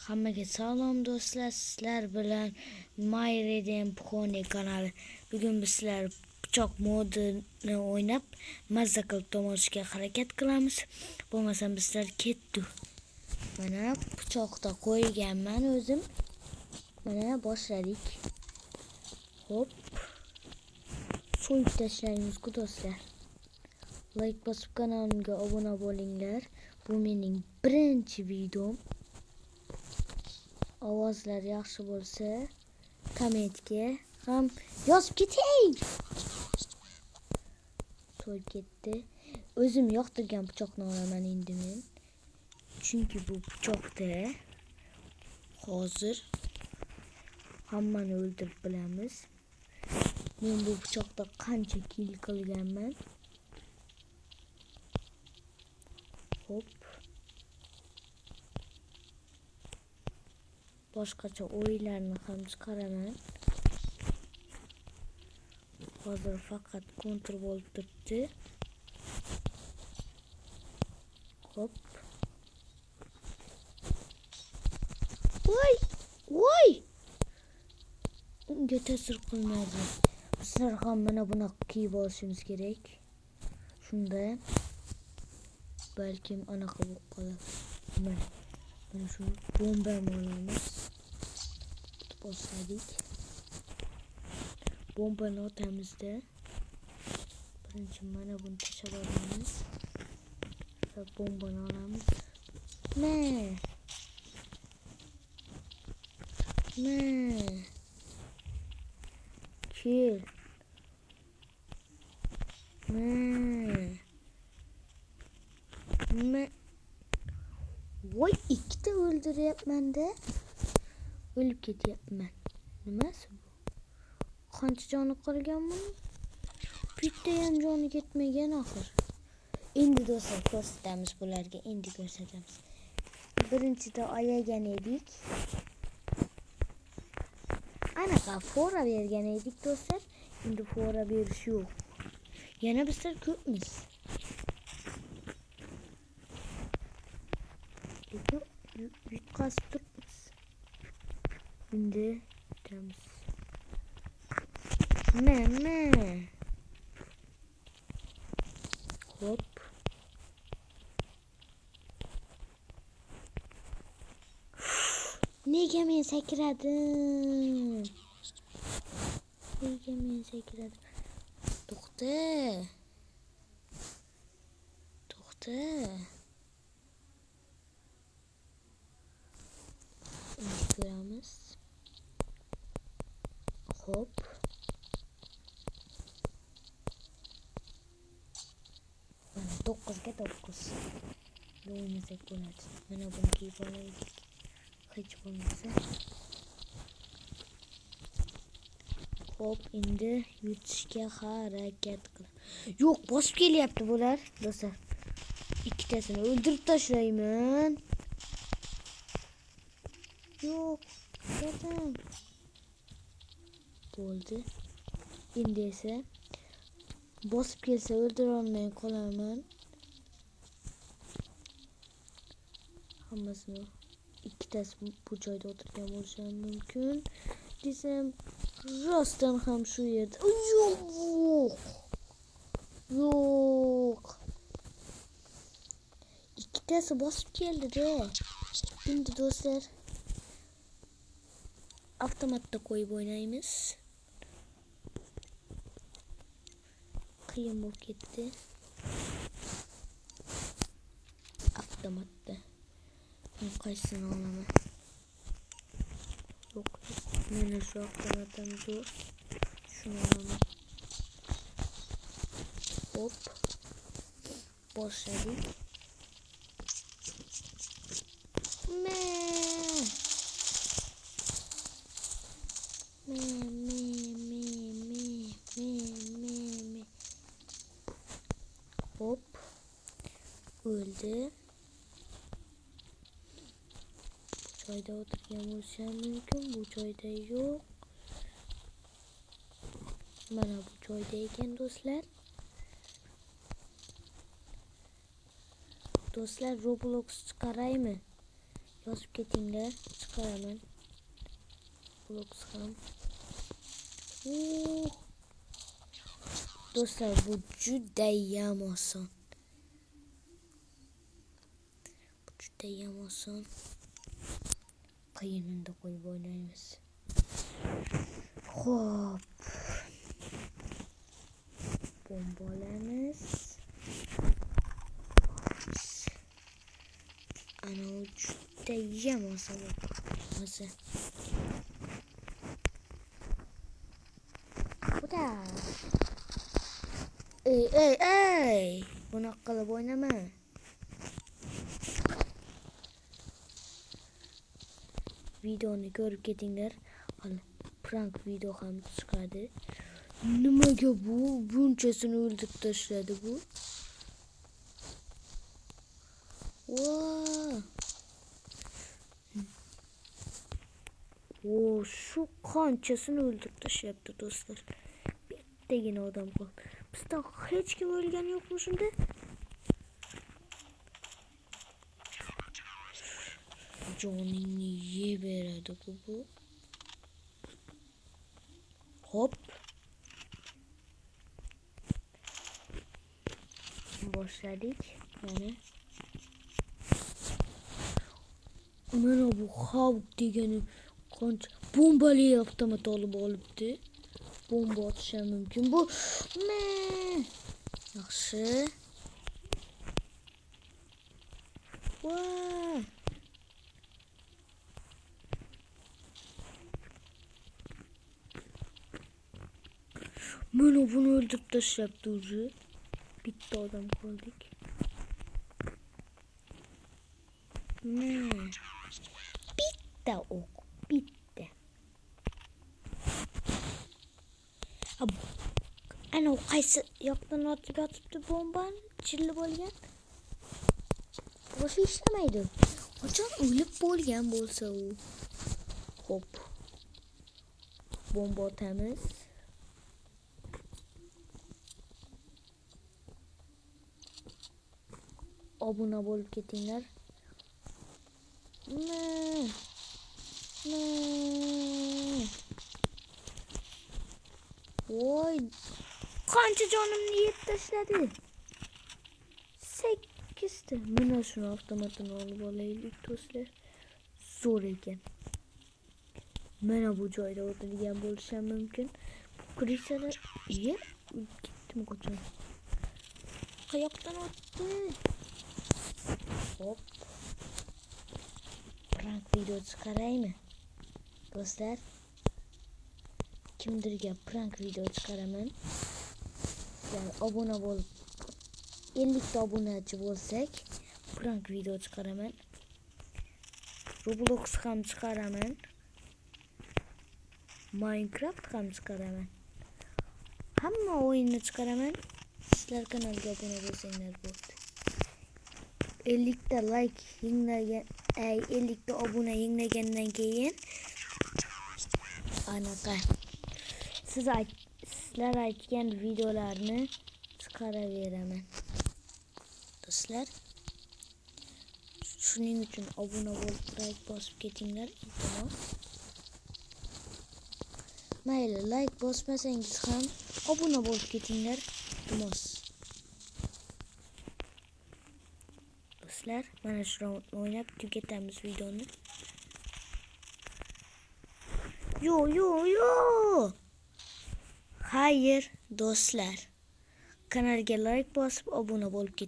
Hammaga salom do'stlar, sizlar bilan Mayredin Pxone kanali. Bugun biz sizlar pichoq modini o'ynab mazza qilib dam olishga harakat qilamiz. Bo'lmasam bizlar ketdik. Mana pichoqda qo'yganman o'zim. Mana boshladik. Hop. So'yib tashlaymiz do'stlar. Like bosib kanalimga obuna bo'linglar. Bu mening birinchi videom. Ovozlar yaxshi bo'lsa, kommentga ham yozib keting. So'yib ketdi. O'zim yoqtirgan pichoqni olaman endi men. Chunki bu pichoqda hozir hammani o'ldirib bilamiz. Men bu pichoqda qancha kill qilganman. Hop. Boshqacha o'yinlarni ham chiqaraman. Hozir faqat kontrol bo'lib turibdi. Hop. Voy! Unga ta'sir qilmaydi. Bizlar ham mana bunaqa kiyib olishimiz kerak. Shunda balkim anaqa bo'lib qoladi. Mana shu bombani olamiz. Boshladik. Bombani otamizda. Birinchi mana buni tashlab olamiz. Va bombani olamiz. Kill. Voy, ikkita o'ldiryapman-da. O'lib ketyapman. Nimasi bu? Qancha joni qolgan buni? Bitta ham joni ketmagan oxir. Endi do'stlar ko'rsatamiz bularga, endi ko'rsatamiz. Birinchida ayagan edik. Anaqa fora bergan edik do'stlar. Endi fora berish yo'q. Yana bizlar ko'pmiz. Lekin yutqazib turibmiz. Endi bitamiz. Hop. Nega men sakradim? To'xta. Endi ko'ramiz. Hop. Mana 9 ga 9. O'ynasak bo'ladi. Mana buni kiyib olaylik. Hech bo'lmasa. Hop, endi yutishga harakat qil. Yo'q, bosib kelyapti bular. Do'stlar, ikkitasini o'ldirib tashlayman. Yo'q, zaten bo'ldi. Endi esa bosib kelsa o'ldira olmay qolaman. Hammasini ikkitasi bu joyda o'tirgan bo'lishi mumkin desam, rostdan ham shu yerda. Yo'q. Ikkitasi bosib keldi-da. Endi do'stlar avtomatda qo'yib o'ynaymiz. Qiyin bo'lib ketdi. Avtomatda. Qaysini olaman? Yo'q. Mana shu avtomatdan zo'r. Shuni olaman. Hop. Boshladik. Hop. Öldü. Bu joyda o'tirgan bo'lishi mumkin. Bu joyda yo'q. Mana bu joyda ekan do'stlar. Do'stlar, Roblox chiqaraymi? yozib ketinglar, chiqaraman. Blox ham. Do'stlar, bu judayam oson. Judayam oson. Qiyinini qo'yib o'ynaymiz. Xo'p. Bomba olamiz. Ana judayam oson. Hozir. Buda. Ey. Bunaqa qilib o'ynama. Videoni ko'rib ketinglar. Hali prank video ham chiqadi. Nimaga bunchasini o'ldirib tashladi bu? Shu qanchasini o'ldirib tashlayapti do'stlar. Bittagina odam qoldi. Bizda hech kim o'lgani yo'qmi shunda? Joningni yeb beradi bu. Hop. Boshladik. Mana bu Havk degani qancha bombali avtomat olib olibdi. Bomba otish ham mumkin. Bu yaxshi. Mana buni o'ldirib tashlabdi o'zi. Bitta odam qoldik. Bitta o'q, bitta. Ana qaysi yoqdan otib yotibdi bombani? Chilli bo'lgan. Boshi ishlamaydi. Qachon o'lib bo'lgan bo'lsa u. Hop. Bomba otamiz. Obuna bo'lib ketinglar. Voy, qancha jonimni yeb tashladi. 8 ta. Mana shuni avtomatini olib olaylik do'stlar. Zo'r ekan. Mana bu joyda o'tirgan bo'lishim mumkin. Krisalar ketdim qachon. Qayoqdan o'tdi? Hop. Prank video chiqaraymi? Do'stlar, kimdirga prank video chiqaraman. Sizlar obuna bo'lib 50 ta obunachi bo'lsak, prank video chiqaraman. Roblox ham chiqaraman. Minecraft ham chiqaraman. Hamma o'yinni chiqaraman. Sizlar kanalga obuna bo'lsanglar bo'ldi. 50 ta like yinglagan, 50 ta obuna yinglagandan keyin anaqa sizlar aytgan videolarni chiqaraveraman. Do'stlar, shuning uchun obuna bo'lib, like bosib ketinglar, iltimos. Mayli, like bosmasangiz ham obuna bo'lib ketinglar, iltimos. Do'stlar, mana shu raundni o'ynab tugatamiz videoni. Yo. Hayır do'stlar. Kanalga like bosib obuna bo'lib keting.